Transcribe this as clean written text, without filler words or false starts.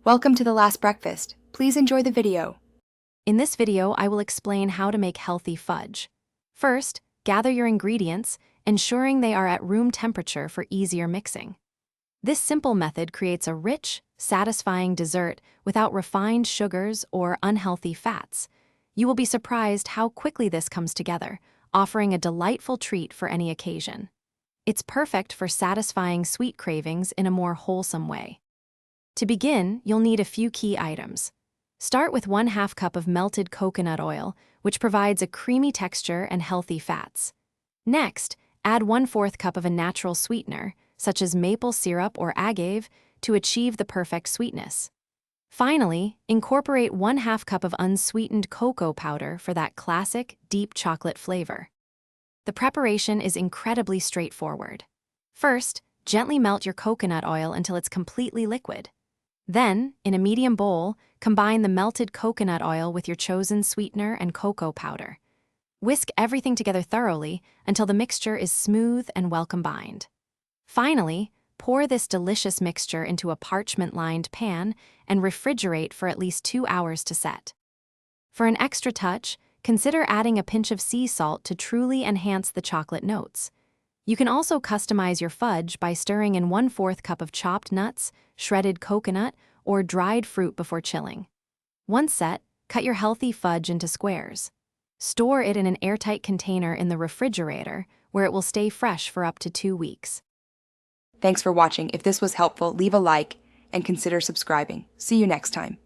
Welcome to the last breakfast. Please enjoy the video. In this video, I will explain how to make healthy fudge. First, gather your ingredients, ensuring they are at room temperature for easier mixing. This simple method creates a rich, satisfying dessert without refined sugars or unhealthy fats. You will be surprised how quickly this comes together, offering a delightful treat for any occasion. It's perfect for satisfying sweet cravings in a more wholesome way. To begin, you'll need a few key items. Start with 1/2 cup of melted coconut oil, which provides a creamy texture and healthy fats. Next, add 1/4 cup of a natural sweetener, such as maple syrup or agave, to achieve the perfect sweetness. Finally, incorporate 1/2 cup of unsweetened cocoa powder for that classic, deep chocolate flavor. The preparation is incredibly straightforward. First, gently melt your coconut oil until it's completely liquid. Then, in a medium bowl, combine the melted coconut oil with your chosen sweetener and cocoa powder. Whisk everything together thoroughly until the mixture is smooth and well combined. Finally, pour this delicious mixture into a parchment-lined pan and refrigerate for at least 2 hours to set. For an extra touch, consider adding a pinch of sea salt to truly enhance the chocolate notes. You can also customize your fudge by stirring in 1/4 cup of chopped nuts, shredded coconut, or dried fruit before chilling. Once set, cut your healthy fudge into squares. Store it in an airtight container in the refrigerator, where it will stay fresh for up to 2 weeks. Thanks for watching. If this was helpful, leave a like and consider subscribing. See you next time.